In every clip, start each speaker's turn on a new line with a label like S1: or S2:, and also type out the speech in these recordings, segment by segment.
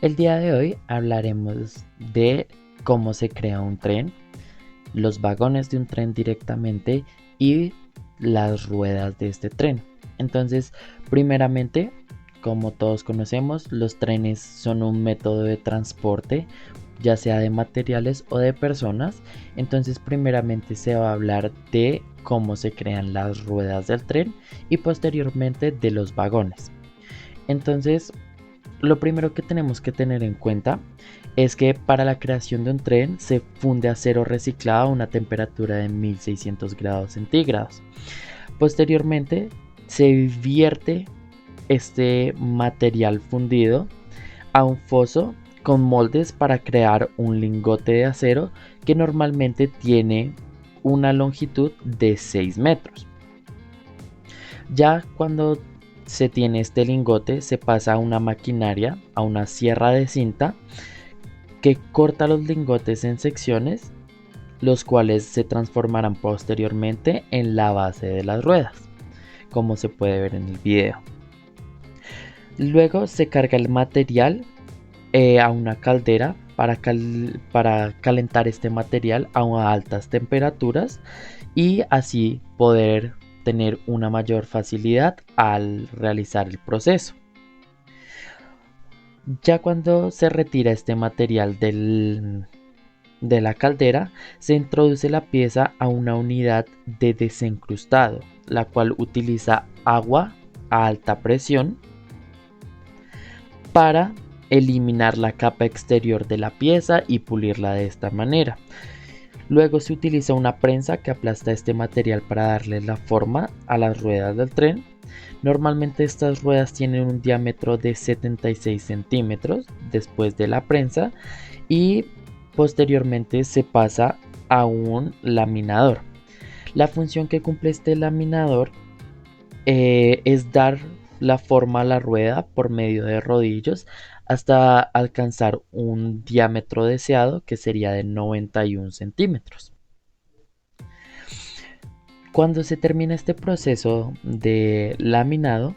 S1: El día de hoy hablaremos de cómo se crea un tren, los vagones de un tren directamente y las ruedas de este tren. Entonces, primeramente, como todos conocemos, los trenes son un método de transporte, ya sea de materiales o de personas. Entonces, primeramente se va a hablar de cómo se crean las ruedas del tren y posteriormente de los vagones. Entonces, lo primero que tenemos que tener en cuenta es que para la creación de un tren se funde acero reciclado a una temperatura de 1600 grados centígrados. Posteriormente se vierte este material fundido a un foso con moldes para crear un lingote de acero que normalmente tiene una longitud de 6 metros. Ya cuando se tiene este lingote se pasa a una maquinaria, a una sierra de cinta que corta los lingotes en secciones, los cuales se transformarán posteriormente en la base de las ruedas, como se puede ver en el video. Luego se carga el material a una caldera para calentar este material a altas temperaturas y así poder tener una mayor facilidad al realizar el proceso. Ya cuando se retira este material de la caldera, se introduce la pieza a una unidad de desencrustado, la cual utiliza agua a alta presión para eliminar la capa exterior de la pieza y pulirla de esta manera. Luego se utiliza una prensa que aplasta este material para darle la forma a las ruedas del tren. Normalmente estas ruedas tienen un diámetro de 76 centímetros después de la prensa y posteriormente se pasa a un laminador. La función que cumple este laminador es dar la forma a la rueda por medio de rodillos hasta alcanzar un diámetro deseado que sería de 91 centímetros. Cuando se termina este proceso de laminado,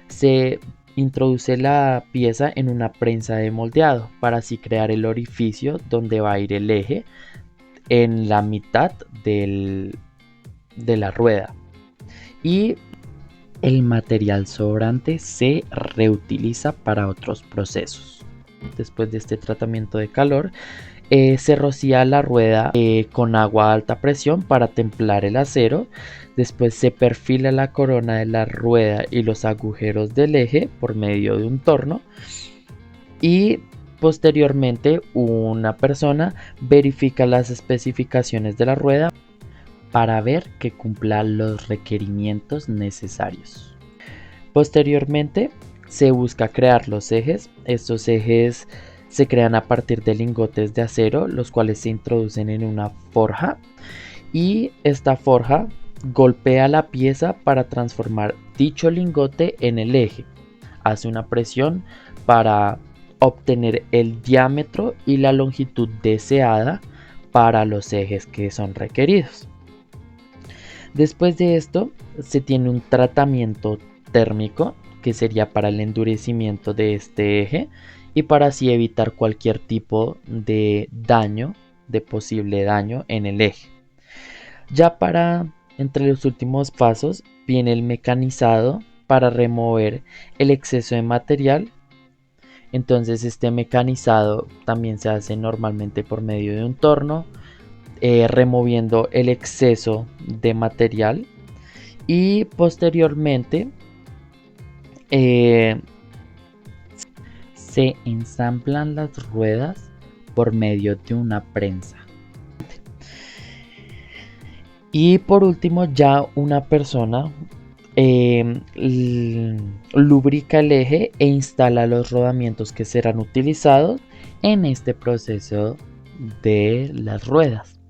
S1: se introduce la pieza en una prensa de moldeado para así crear el orificio donde va a ir el eje en la mitad de la rueda. Y el material sobrante se reutiliza para otros procesos. Después de este tratamiento de calor, se rocía la rueda con agua a alta presión para templar el acero. Después se perfila la corona de la rueda y los agujeros del eje por medio de un torno. Y posteriormente una persona verifica las especificaciones de la rueda para ver que cumpla los requerimientos necesarios. Posteriormente se busca crear los ejes. Estos ejes se crean a partir de lingotes de acero, los cuales se introducen en una forja y esta forja golpea la pieza para transformar dicho lingote en el eje. Hace una presión para obtener el diámetro y la longitud deseada para los ejes que son requeridos. Después de esto se tiene un tratamiento térmico que sería para el endurecimiento de este eje y para así evitar cualquier tipo de daño, de posible daño en el eje. Ya para entre los últimos pasos viene el mecanizado para remover el exceso de material. Entonces este mecanizado también se hace normalmente por medio de un torno, removiendo el exceso de material y posteriormente eh, se ensamblan las ruedas por medio de una prensa. Y por último ya una persona lubrica el eje e instala los rodamientos que serán utilizados en este proceso de las ruedas.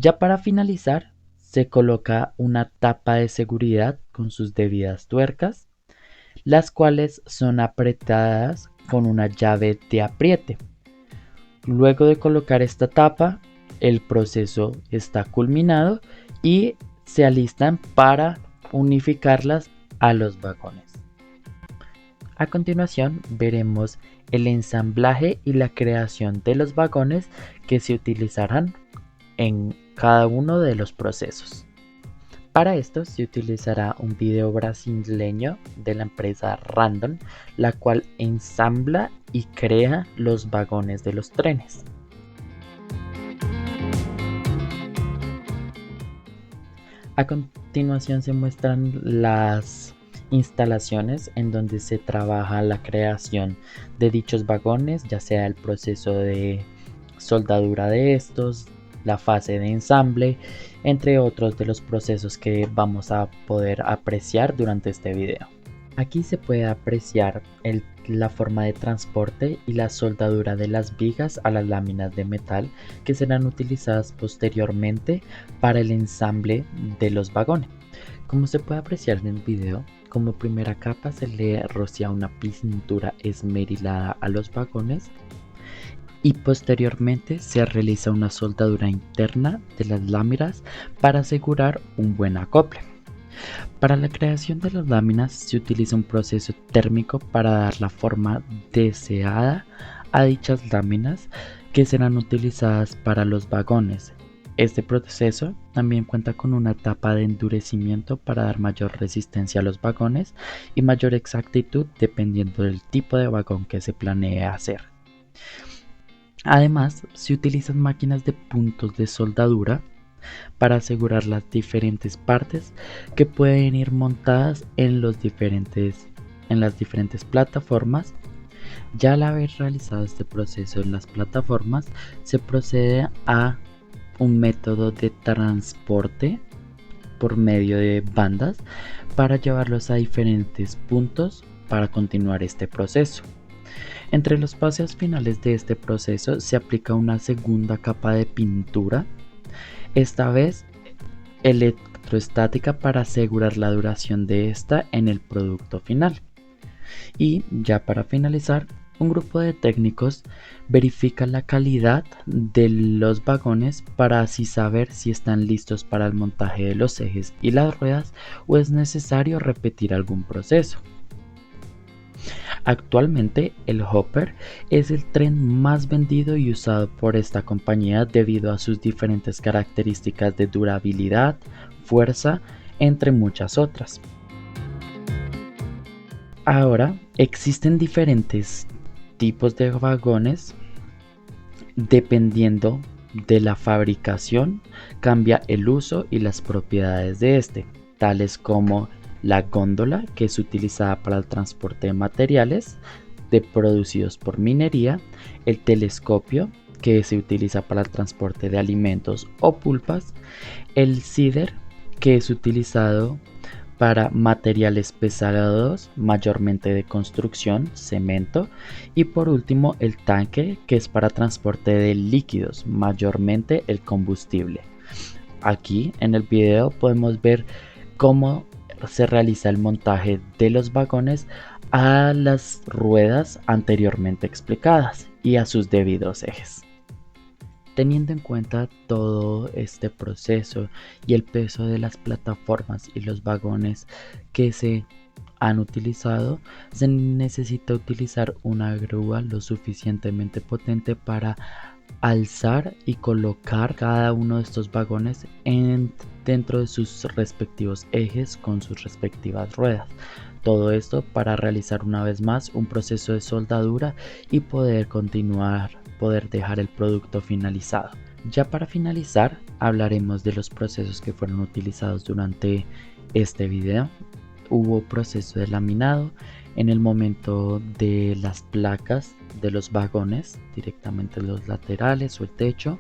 S1: Ya para finalizar, se coloca una tapa de seguridad con sus debidas tuercas, las cuales son apretadas con una llave de apriete. Luego de colocar esta tapa, el proceso está culminado y se alistan para unificarlas a los vagones. A continuación veremos el ensamblaje y la creación de los vagones que se utilizarán en cada uno de los procesos. Para esto se utilizará un video brasileño de la empresa Randon, la cual ensambla y crea los vagones de los trenes. A continuación se muestran las instalaciones en donde se trabaja la creación de dichos vagones, ya sea el proceso de soldadura de estos, la fase de ensamble, entre otros de los procesos que vamos a poder apreciar durante este video. Aquí se puede apreciar la forma de transporte y la soldadura de las vigas a las láminas de metal que serán utilizadas posteriormente para el ensamble de los vagones. Como se puede apreciar en el video, como primera capa se le rocía una pintura esmerilada a los vagones y posteriormente se realiza una soldadura interna de las láminas para asegurar un buen acople. Para la creación de las láminas se utiliza un proceso térmico para dar la forma deseada a dichas láminas que serán utilizadas para los vagones. Este proceso también cuenta con una etapa de endurecimiento para dar mayor resistencia a los vagones y mayor exactitud dependiendo del tipo de vagón que se planee hacer. Además, se utilizan máquinas de puntos de soldadura para asegurar las diferentes partes que pueden ir montadas en las diferentes plataformas. Ya al haber realizado este proceso en las plataformas, se procede a un método de transporte por medio de bandas para llevarlos a diferentes puntos para continuar este proceso. Entre los pasos finales de este proceso se aplica una segunda capa de pintura, esta vez electroestática, para asegurar la duración de esta en el producto final. Y ya para finalizar, un grupo de técnicos verifica la calidad de los vagones para así saber si están listos para el montaje de los ejes y las ruedas o es necesario repetir algún proceso. Actualmente el Hopper es el tren más vendido y usado por esta compañía debido a sus diferentes características de durabilidad, fuerza, entre muchas otras. Ahora existen diferentes tipos de vagones. Dependiendo de la fabricación, cambia el uso y las propiedades de este, tales como la góndola, que es utilizada para el transporte de materiales producidos por minería, el telescopio, que se utiliza para el transporte de alimentos o pulpas, el cider, que es utilizado para materiales pesados, mayormente de construcción, cemento, y por último el tanque, que es para transporte de líquidos, mayormente el combustible. Aquí en el video podemos ver cómo se realiza el montaje de los vagones a las ruedas anteriormente explicadas y a sus debidos ejes. Teniendo en cuenta todo este proceso y el peso de las plataformas y los vagones que se han utilizado, se necesita utilizar una grúa lo suficientemente potente para alzar y colocar cada uno de estos vagones dentro de sus respectivos ejes con sus respectivas ruedas. Todo esto para realizar una vez más un proceso de soldadura y poder dejar el producto finalizado. Ya para finalizar, hablaremos de los procesos que fueron utilizados durante este video. Hubo proceso de laminado en el momento de las placas de los vagones, directamente los laterales o el techo.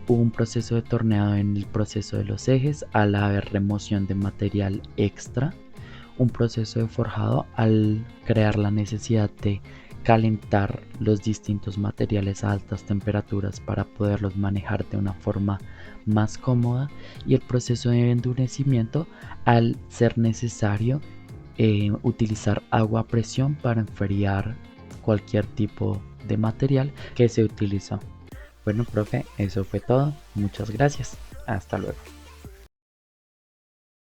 S1: Hubo un proceso de torneado en el proceso de los ejes al haber remoción de material extra. Un proceso de forjado al crear la necesidad de calentar los distintos materiales a altas temperaturas para poderlos manejar de una forma más cómoda, y el proceso de endurecimiento al ser necesario utilizar agua a presión para enfriar cualquier tipo de material que se utilizó. Bueno, profe, eso fue todo. Muchas gracias. Hasta luego.